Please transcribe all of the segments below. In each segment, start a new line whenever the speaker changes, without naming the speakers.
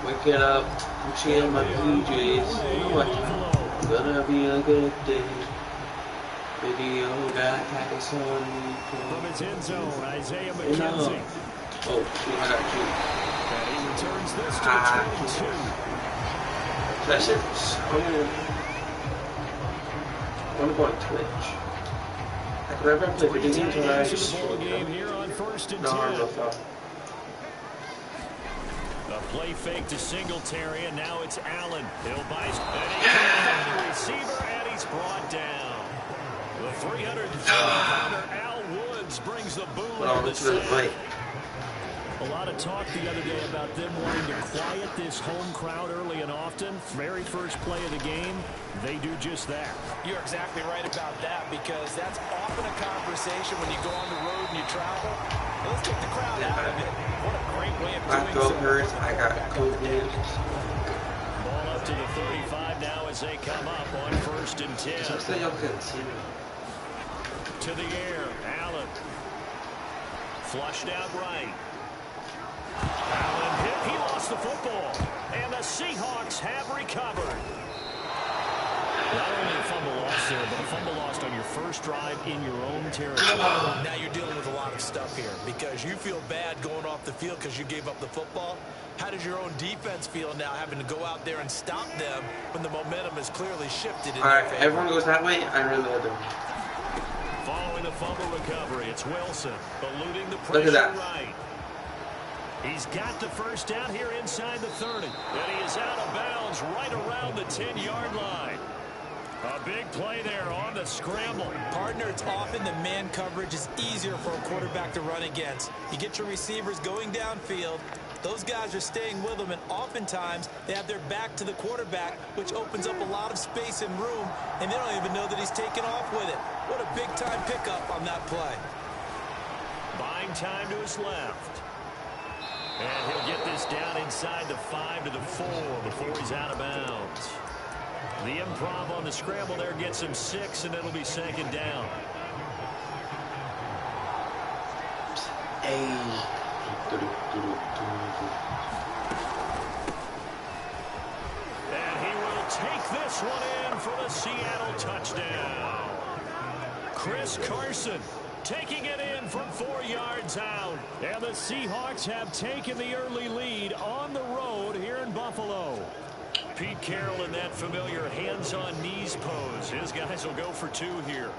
Waking up, Gucci in my PJs. You know what? Gonna be a good day. Video got packets on me.
From his end zone, Isaiah McKenzie.
Oh, shoot, I got you.
And he returns this to the 22.
That shit's so... I'm going to Twitch. Like, whenever I play video games, when I just shoot them.
Here on 1st and
No
10.
harm, no foul.
A play fake to Singletary, and now it's Allen. He'll buy the receiver, and he's brought down. The 330-pounder Al Woods brings the boom to the set. A lot of talk the other day about them wanting to quiet this home crowd early and often. Very first play of the game, they do just that.
You're exactly right about that, because that's often a conversation when you go on the road and you travel. Let's take the crowd out of it. What a great way of doing so.
I got COVID.
Ball up to the 35 now as they come up on 1st and 10. To the air, Allen. Flushed out right. Allen hit, he lost the football. And the Seahawks have recovered. Not only a fumble lost there, but a fumble lost on your first drive in your own territory.
Now you're dealing with a lot of stuff here, because you feel bad going off the field because you gave up the football. How does your own defense feel now, having to go out there and stop them when the momentum is clearly shifted in their favor?
Everyone goes that way. I really do.
Following the fumble recovery, it's Wilson eluding the pressure.
Look at that.
Right. He's got the first down here inside the 30. And he is out of bounds right around the 10-yard line. A big play there on the scramble.
Partner, it's often the man coverage is easier for a quarterback to run against. You get your receivers going downfield. Those guys are staying with them, and oftentimes they have their back to the quarterback, which opens up a lot of space and room, and they don't even know that he's taken off with it. What a big-time pickup on that play.
Buying time to his left. And he'll get this down inside the 5 to the 4 before he's out of bounds. The improv on the scramble there gets him 6, and it'll be 2nd down.
Hey.
And he will take this one in for the Seattle touchdown. Chris Carson taking it in from 4 yards out. And the Seahawks have taken the early lead on the road here in Buffalo. Pete Carroll in that familiar hands-on knees pose. His guys will go for 2 here.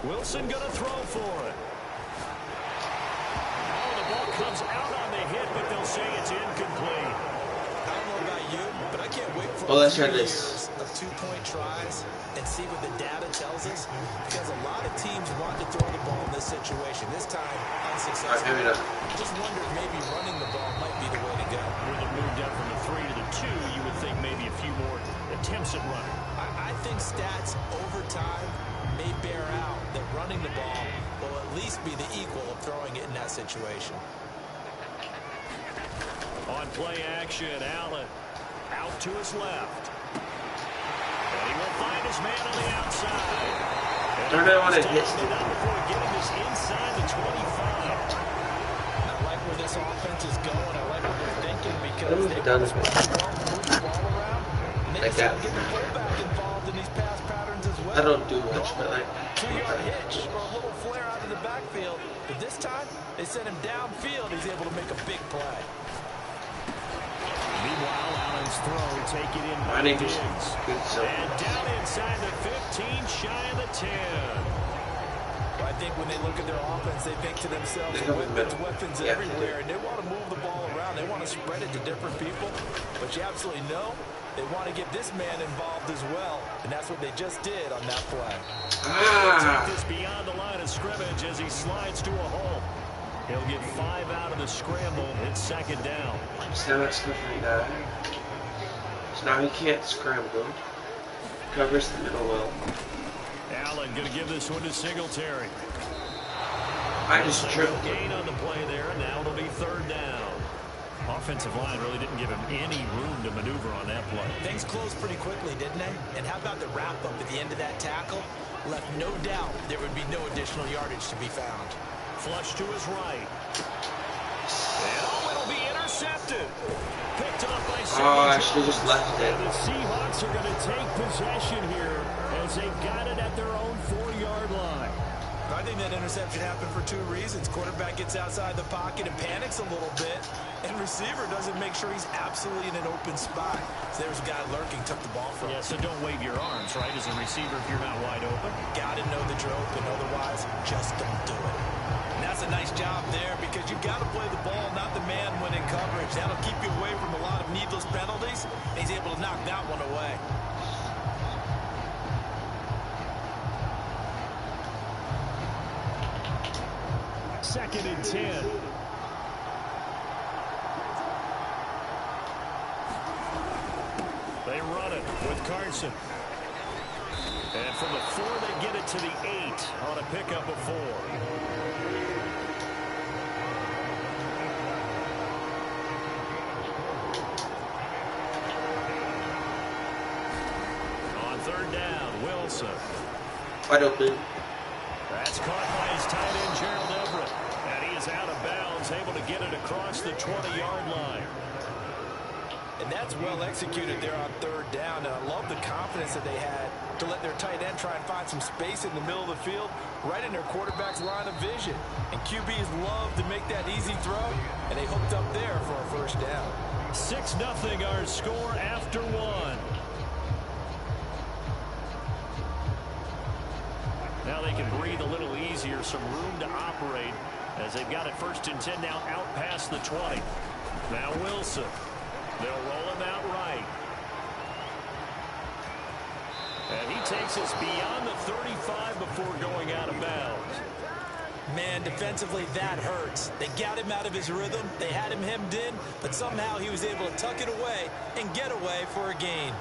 Wilson going to throw for it. Oh, the ball comes out on the hit, but they'll say it's incomplete.
I don't know about you, but I can't wait for
let's try this.
Of 2-point tries and see what the data tells us, because a lot of teams want to throw the ball in this situation. This time, unsuccessful. Just wonder if maybe running the ball might be the way to go.
With a moved up from the 3 to the 2, you would think maybe a few more attempts at running.
I think stats over time may bear out that running the ball will at least be the equal of throwing it in that situation.
On play action, Allen out to his left. And he will find his man on the outside.
Don't know what it hits.
Before getting this inside the 25.
I like where this offense is going. I like what they're thinking, because they
done
move the ball around. And they
like that.
get the fullback involved in these pass patterns as well.
I don't do much, but like
2-yard hitch or a little flare out of the backfield. But this time, they sent him downfield. He's able to make a big play.
Meanwhile, Allen's throw, take it in by
Good
Diggs. And down inside the 15, shy of the 10.
Well, I think when they look at their offense, they think to themselves, weapons everywhere, and they want to move the ball around. They want to spread it to different people. But you absolutely know they want to get this man involved as well, and that's what they just did on that play.
Take this beyond the line of scrimmage as he slides to a hole. He'll get 5 out of the scramble. It's 2nd down.
So much slippery guy. So now he can't scramble. Covers the middle well.
Allen going to give this one to Singletary.
I just tripped him.
Gain on the play there, and now it'll be 3rd down. Offensive line really didn't give him any room to maneuver on that play.
Things closed pretty quickly, didn't they? And how about the wrap-up at the end of that tackle? Left no doubt there would be no additional yardage to be found.
Flush to his right. And oh, it'll be intercepted. Picked up by
Oh, I should have just left it.
And the Seahawks are going to take possession here as they've got it at their own 4-yard line.
I think that interception happened for two reasons. Quarterback gets outside the pocket and panics a little bit, and receiver doesn't make sure he's absolutely in an open spot. So there's a guy lurking, took the ball from him.
Yeah, so don't wave your arms, right, as a receiver if you're not wide open.
Got to know that you're open, otherwise just don't do it. And that's a nice job there because you've got to play the ball, not the man when in coverage. That'll keep you away from a lot of needless penalties, and he's able to knock that one away.
Second and 10. They run it with Carson. And from the 4, they get it to the 8 on a pickup of 4. On 3rd down, Wilson.
Wide open.
That's caught by his tight end, Gerald Everett. And he is out of bounds, able to get it across the 20-yard line.
And that's well executed there on 3rd down. And I love the confidence that they had to let their tight end try and find some space in the middle of the field, right in their quarterback's line of vision. And QBs love to make that easy throw, and they hooked up there for a 1st down.
6-0 our score after 1. Now they can breathe a little easier, some room to operate as they've got it 1st and 10 now out past the 20. Now Wilson. They'll roll him out right. And he takes us beyond the 35 before going out of bounds.
Man, defensively, that hurts. They got him out of his rhythm. They had him hemmed in, but somehow he was able to tuck it away and get away for a gain.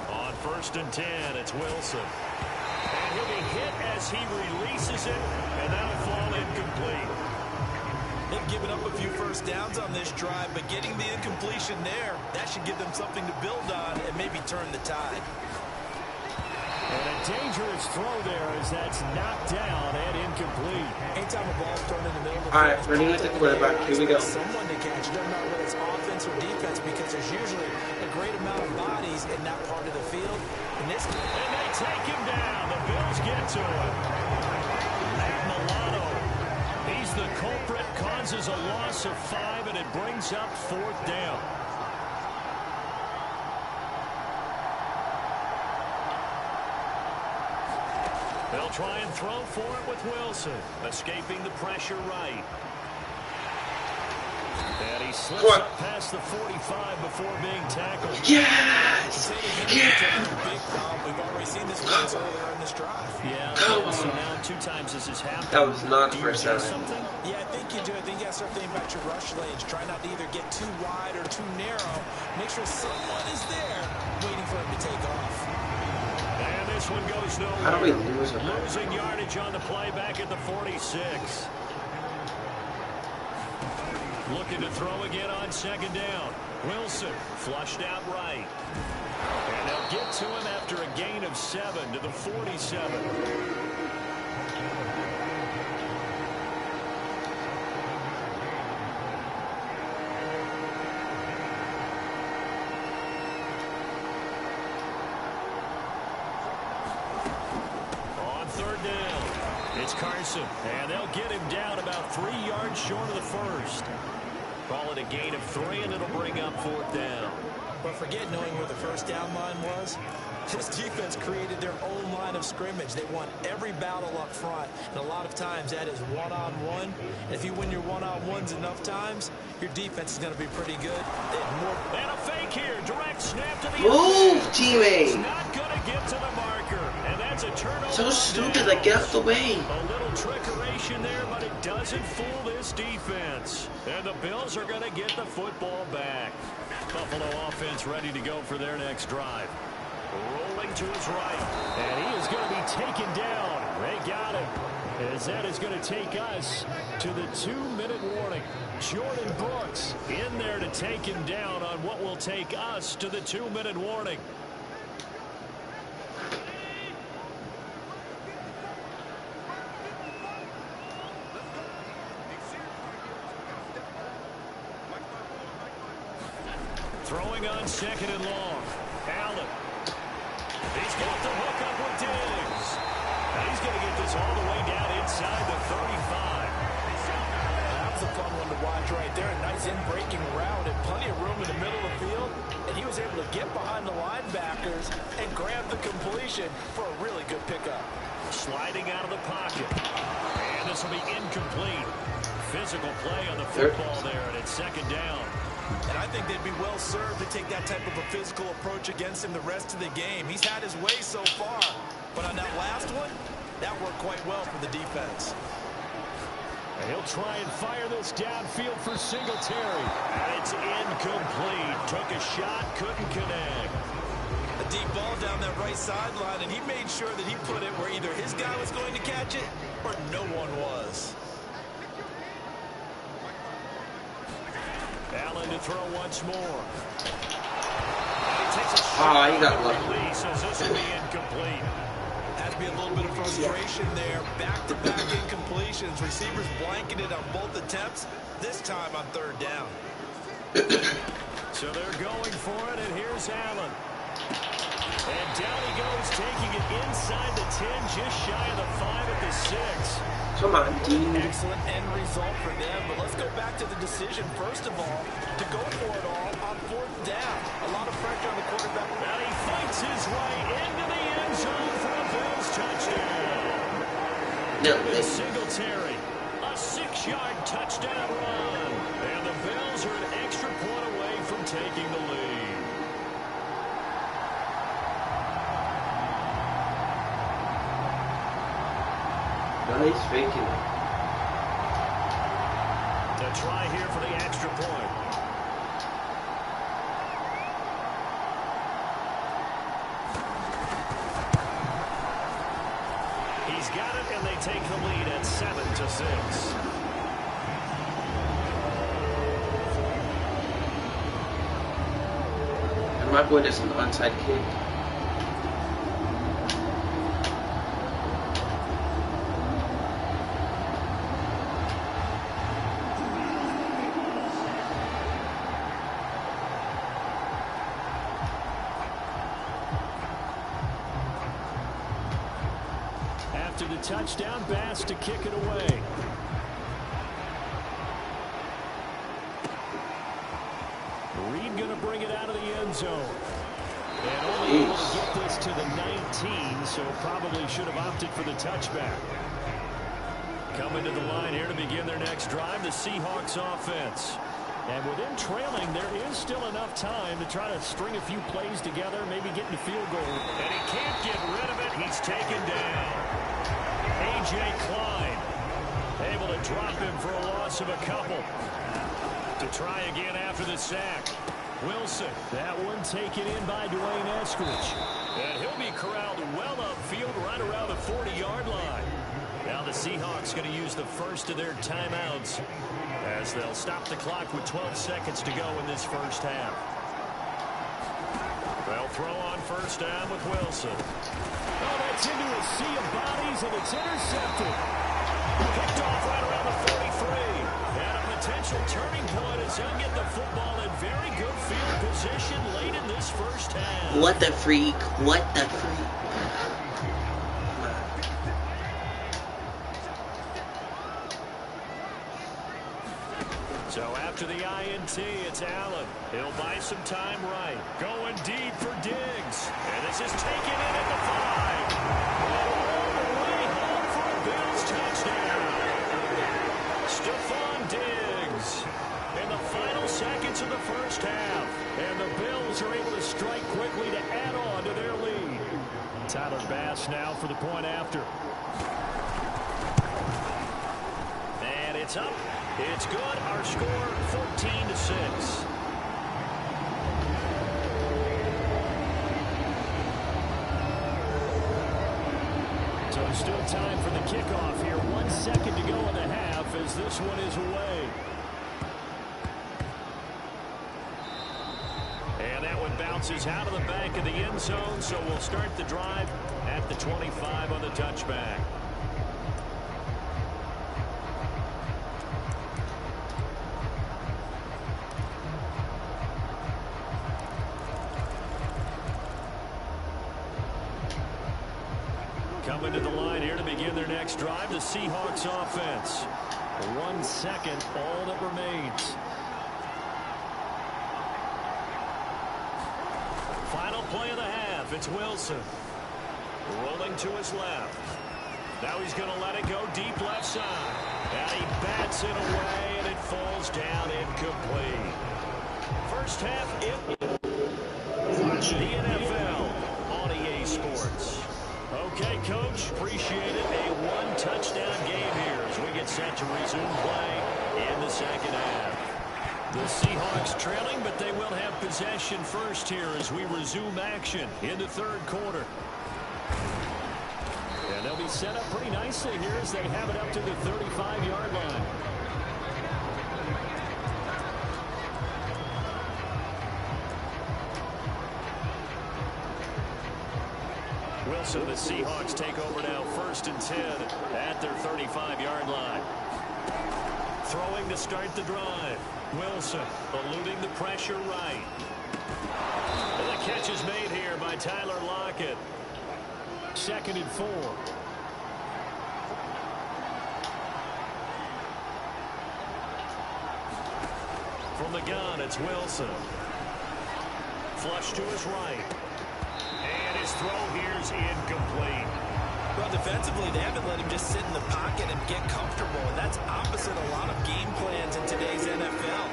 On 1st and 10, it's Wilson. And he'll be hit as he releases it, and that'll fall incomplete.
They've given up a few 1st downs on this drive, but getting the incompletion there, that should give them something to build on and maybe turn the tide.
And a dangerous throw there as that's knocked down and incomplete.
Anytime a ball's thrown in the middle of the
All right, running with the quarterback. Here we go.
Someone to catch. It doesn't matter whether it's offense or defense because there's usually a great amount of bodies in that part of the field.
And they take him down. The Bills get to him. Matt Milano, he's the culprit, causes a loss of 5, and it brings up 4th down. They'll try and throw for it with Wilson, escaping the pressure right. And he slips up past the 45 before being tackled.
Yes! Yeah!
We've already seen this once earlier in this drive.
Yeah, so now 2 times this has happened.
That was not the
Do you
first
do
time.
something?
Yeah, I think you do. I think you got to start thinking about your rush lanes. Try not to either get too wide or too narrow. Make sure someone is there waiting for him to take off.
And this one goes nowhere.
How do we lose it?
Losing yardage on the play back at the 46. Looking to throw again on 2nd down. Wilson flushed out right. And they'll get to him after a gain of 7 to the 47. On 3rd down, it's Carson. And they'll get him down about 3 yards short of the 1st. Call it a gain of 3, and it'll bring up 4th down.
But forget knowing where the 1st down line was. This defense created their own line of scrimmage. They won every battle up front, and a lot of times that is one-on-one. And if you win your one-on-ones enough times, your defense is going to be pretty good.
And a fake here, direct snap to the
Move,
It's
teammate!
not going to get to the marker, and that's a turnover.
So stupid, like, get out the way.
A little trickeration there, but it doesn't fool this defense. And the Bills are going to get the football back. Buffalo offense ready to go for their next drive. Rolling to his right, and he is going to be taken down. They got him, as that is going to take us to the 2-minute warning. Jordan Brooks in there to take him down on what will take us to the 2-minute warning. Throwing on 2nd and long. Allen. He's got the hook up with Diggs. And he's going to get this all the way down inside the 35.
That was a fun one to watch right there. A nice in-breaking route and plenty of room in the middle of the field. And he was able to get behind the linebackers and grab the completion for a really good pickup.
Sliding out of the pocket. And this will be incomplete. Physical play on the football there, and it's 2nd down.
And I think they'd be well served to take that type of a physical approach against him the rest of the game. He's had his way so far. But on that last one, that worked quite well for the defense.
And he'll try and fire this downfield for Singletary. And it's incomplete. Took a shot, couldn't connect.
A deep ball down that right sideline, and he made sure that he put it where either his guy was going to catch it or no one was.
Allen to throw once more. And he takes a shot.
He got lucky.
Says this will be incomplete.
Had to be a little bit of frustration there. Back-to-back incompletions. Receivers blanketed on both attempts, this time on 3rd down.
So they're going for it, and here's Allen. And down he goes, taking it inside the 10, just shy of the 5 at the 6.
Come on, team.
Excellent end result for them, but let's go back to the decision, first of all, to go for it all on 4th down. A lot of pressure on the quarterback.
And he fights his way into the end zone for a Bills touchdown.
No,
Singletary, a 6-yard touchdown run. And the Bills are an extra point away from taking the lead.
Nice faking it.
To try here for the extra point. He's got it, and they take the lead at 7-6.
And my boy does an onside kick.
After the touchdown, Bass to kick it away. Reed going to bring it out of the end zone. And only able to get this to the 19, so probably should have opted for the touchback. Coming to the line here to begin their next drive, the Seahawks offense. And with them trailing, there is still enough time to try to string a few plays together, maybe get in the field goal. And he can't get rid of it. He's taken down. A.J. Klein able to drop him for a loss of a couple. To try again after the sack. Wilson, that one taken in by Dwayne Eskridge. And he'll be corralled well upfield right around the 40-yard line. Now the Seahawks going to use the first of their timeouts as they'll stop the clock with 12 seconds to go in this first half. They'll throw on 1st down with Wilson. Oh, that's into a sea of bodies, and it's intercepted. Picked off right around the 43. And a potential turning point as he'll get the football in very good field position late in this first half.
What the freak? What the freak?
So after the INT, it's Allen. He'll buy some time right. Going deep for Diggs. And this is taken in at the 5. And all the way home for a Bills touchdown. Stephon Diggs in the final seconds of the first half. And the Bills are able to strike quickly to add on to their lead. Tyler Bass now for the point after. And it's up. It's good. Our score 14-6. So there's still time for the kickoff here. 1 second to go in the half as this one is away. bounces out of the back of the end zone, so we'll start the drive at the 25 on the touchback. Coming to the line here to begin their next drive, the Seahawks offense. 1 second, all that remains. Final play of the half. It's Wilson. Rolling to his left. Now he's going to let it go deep left side. And he bats it away, and it falls down incomplete. First half, the NFL on EA Sports. Okay, Coach, appreciate it. A one-touchdown game here as we get set to resume play in the second half. The Seahawks trailing, but they will have possession first here as we resume action in the third quarter. And they'll be set up pretty nicely here as they have it up to the 35-yard line. Wilson, the Seahawks take over now, 1st and 10 at their 35-yard line. Throwing to start the drive. Wilson eluding the pressure right. And the catch is made here by Tyler Lockett. 2nd and 4. From the gun, it's Wilson. Flush to his right. And his throw here is incomplete.
Well, defensively, they haven't let him just sit in the pocket and get comfortable, and that's opposite a lot of game plans in today's NFL.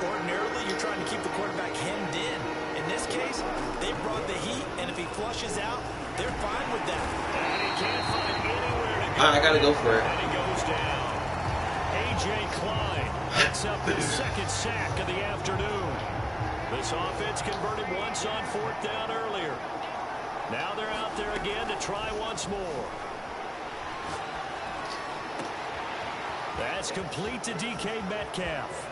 Ordinarily, you're trying to keep the quarterback hemmed in. In this case, they brought the heat, and if he flushes out, they're fine with that.
And he can't find anywhere to go.
I gotta go for it.
And he goes down. A.J. Klein picks up his 2nd sack of the afternoon. This offense converted once on 4th down earlier. Now they're out there again to try once more. That's complete to DK Metcalf.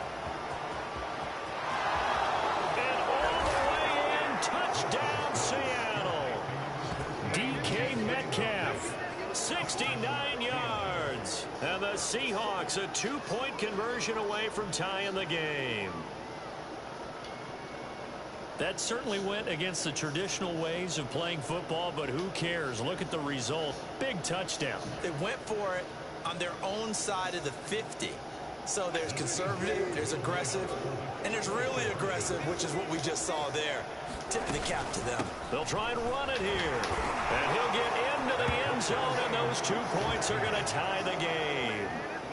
And all the way in, touchdown Seattle. DK Metcalf, 69 yards. And the Seahawks a 2-point conversion away from tying the game. That certainly went against the traditional ways of playing football, but who cares? Look at the result. Big touchdown.
They went for it on their own side of the 50. So there's conservative, there's aggressive, and there's really aggressive, which is what we just saw there. Tip of the cap to them.
They'll try and run it here. And he'll get into the end zone, and those 2 points are going to tie the game.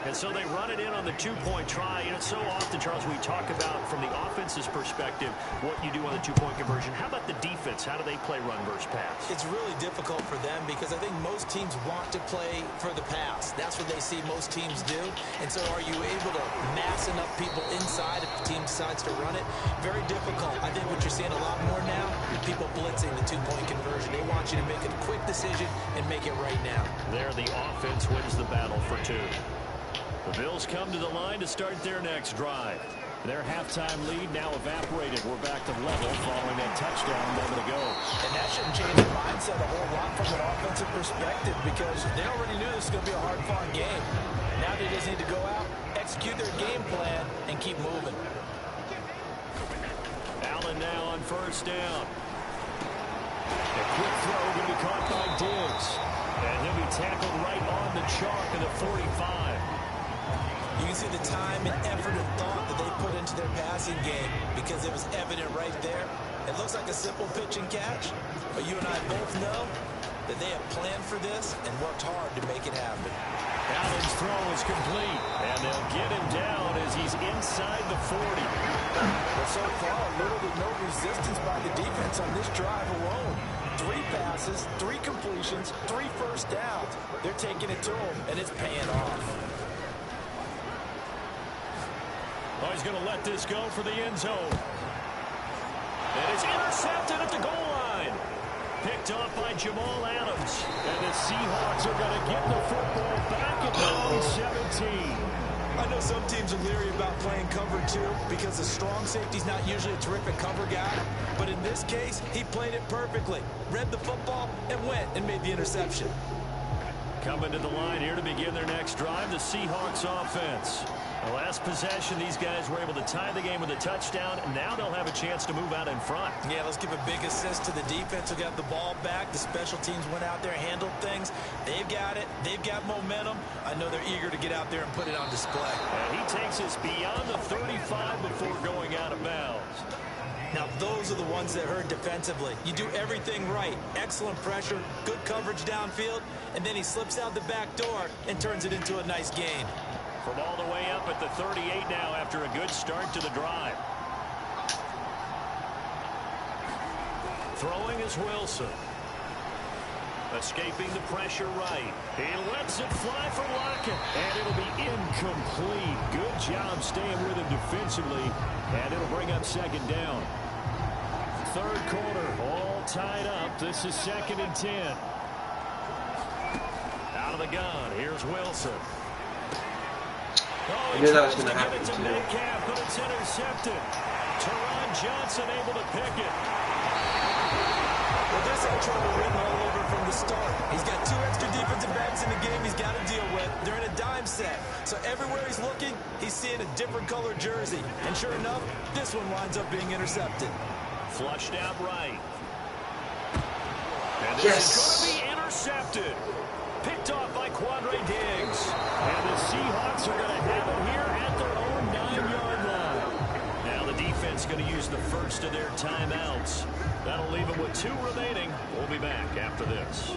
And so they run it in on the 2-point try. And it's so often, Charles, we talk about from the offense's perspective what you do on the 2-point conversion. How about the defense? How do they play run versus pass?
It's really difficult for them because I think most teams want to play for the pass. That's what they see most teams do. And so are you able to mass enough people inside if the team decides to run it? Very difficult. I think what you're seeing a lot more now, people blitzing the 2-point conversion. They want you to make a quick decision and make it right now.
There, the offense wins the battle for 2. The Bills come to the line to start their next drive. Their halftime lead now evaporated. We're back to level following that touchdown a moment ago.
And that shouldn't change the mindset a whole lot from an offensive perspective because they already knew this was going to be a hard-fought game. Now they just need to go out, execute their game plan, and keep moving.
Allen now on 1st down. A quick throw going to be caught by Diggs. And he'll be tackled right on the chalk of the 45.
You can see the time and effort and thought that they put into their passing game because it was evident right there. It looks like a simple pitch and catch, but you and I both know that they have planned for this and worked hard to make it happen.
Allen's throw is complete, and they'll get him down as he's inside the 40.
Well, so far, little to no resistance by the defense on this drive alone. 3 passes, 3 completions, 3 first downs. They're taking it to him, and it's paying off.
Oh, he's going to let this go for the end zone. And it's intercepted at the goal line. Picked off by Jamal Adams. And the Seahawks are going to get the football back at their own 17.
I know some teams are leery about playing cover 2 because the strong safety's not usually a terrific cover guy. But in this this case, he played it perfectly. Read the football and went and made the interception.
Coming to the line here to begin their next drive, the Seahawks offense. The last possession, these guys were able to tie the game with a touchdown, and now they'll have a chance to move out in front.
Yeah, let's give a big assist to the defense who got the ball back. The special teams went out there, handled things. They've got it. They've got momentum. I know they're eager to get out there and put it on display.
And he takes us beyond the 35 before going out of bounds.
Now, those are the ones that hurt defensively. You do everything right. Excellent pressure, good coverage downfield, and then he slips out the back door and turns it into a nice gain.
From all the way up at the 38 now after a good start to the drive. Throwing is Wilson. Escaping the pressure right. He lets it fly for Lockett. And it'll be incomplete. Good job staying with him defensively. And it'll bring up second down. Third quarter, all tied up. This is 2nd and 10. Out of the gun, here's Wilson.
I knew that was going to happen too.
Metcalf, but it's intercepted. Teron Johnson able to pick it.
Well, this had trouble written all over from the start. He's got 2 extra defensive backs in the game he's got to deal with. They're in a dime set. So everywhere he's looking, he's seeing a different color jersey. And sure enough, this one winds up being intercepted.
Flushed out right. And this is going to be intercepted. Picked off by Quandre Diggs. And the Seahawks are going to have it here at their own 9-yard line. Now the defense going to use the first of their timeouts. That'll leave them with 2 remaining. We'll be back after this.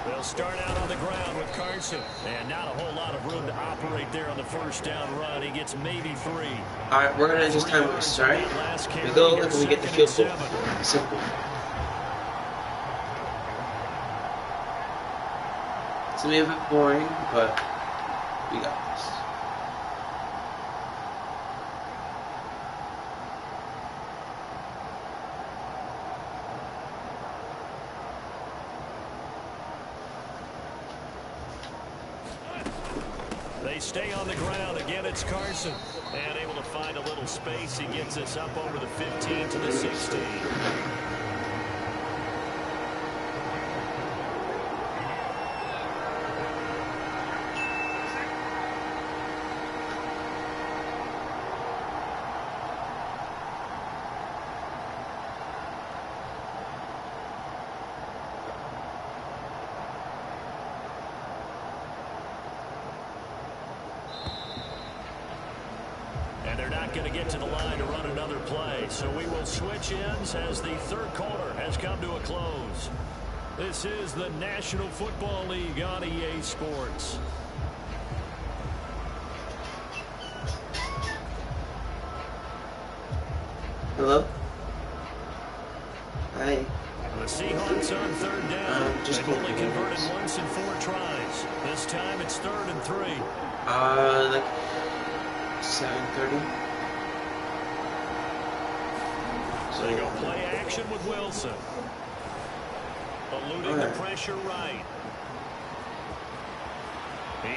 They'll start out on the ground with Carson. And not a whole lot of room to operate there on the first down run. He gets maybe 3.
Alright, we're going to just time waste, alright? We go and we get the field goal. Simple. It's going to be a bit boring, but we got this.
They stay on the ground. Again, it's Carson. And able to find a little space. He gets us up over the 15 to the 16. They're not going to get to the line to run another play, so we will switch ends as the third quarter has come to a close. This is the National Football League on EA Sports.
Hello? Hi.
The Seahawks on third down. They've only converted once in 4 tries. This time it's 3rd and 3.
Like 7:30.
So they go play action with Wilson. Eluding the pressure right.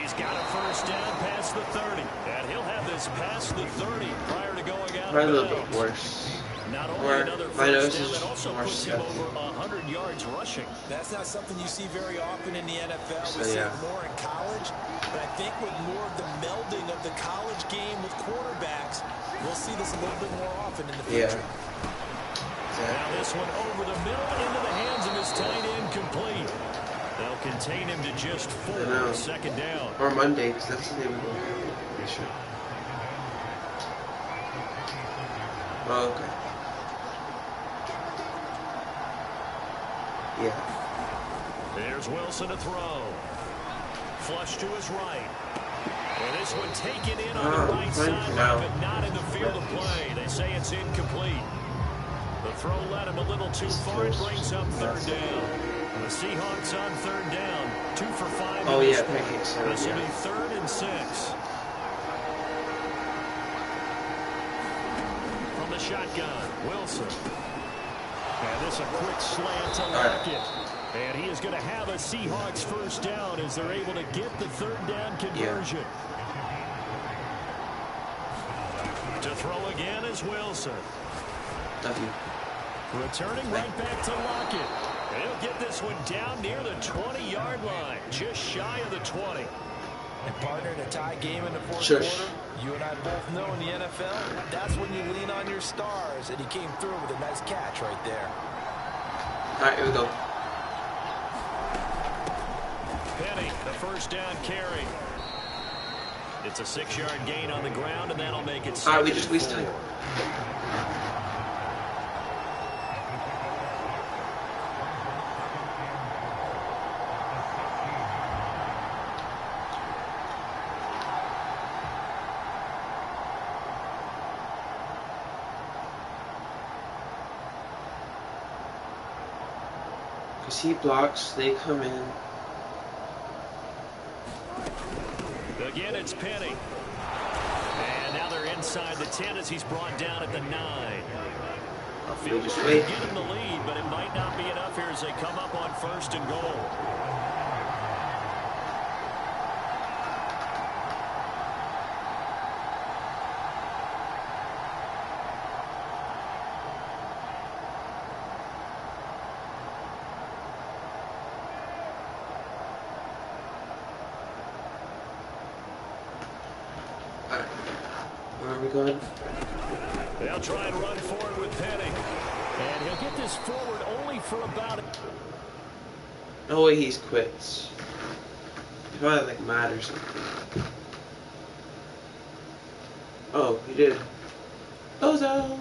He's got a first down past the 30. And he'll have this past the 30 prior to going out of bounds.
Probably a little bit worse.
Not only another
my nose
first down,
is
that also
more
puts him
stuffy.
over 100 yards rushing.
That's not something you see very often in the NFL.
So,
we see
yeah.
it more in college. But I think with more of the melding of the college game with quarterbacks, we'll see this a little bit more often in the future.
Yeah.
Now this one over the middle into the hands of his tight end complete. They'll contain him to just 4. Second down.
Or Monday, because that's the day we go. Pretty sure. Oh, okay. Yeah.
There's Wilson to throw. Flush to his right. And this one taken in on the right side, but not in the field of play. They say it's incomplete. The throw led him a little too far. It brings up 3rd down. The Seahawks on 3rd down. 2 for 5.
Oh, yeah, pancakes.
This will be 3rd and 6. From the shotgun, Wilson. And this a quick slant to Lockett. And he is going to have a Seahawks first down as they're able to get the 3rd down conversion. throw again is Wilson.
W.
Returning right back to Lockett. And he'll get this one down near the 20-yard line, just shy of the 20.
And partner, in a tie game in the fourth
Shush.
quarter, you and I both know in the NFL, that's when you lean on your stars, and he came through with a nice catch right there.
All right, here we go.
Penny, the first down carry. It's a 6-yard gain on the ground, and that'll make it.
All right, we just waste time. Because he blocks, they come in.
Again, it's Penny. And now they're inside the 10 as he's brought down at the 9. A field goal to get him the lead, but it might not be enough here as they come up on 1st and goal.
Where are we going?
They'll try and run forward with Penny. And he'll get this forward only for about...
No way he's quits. He's probably like mad or something. Oh, he did. Bozo!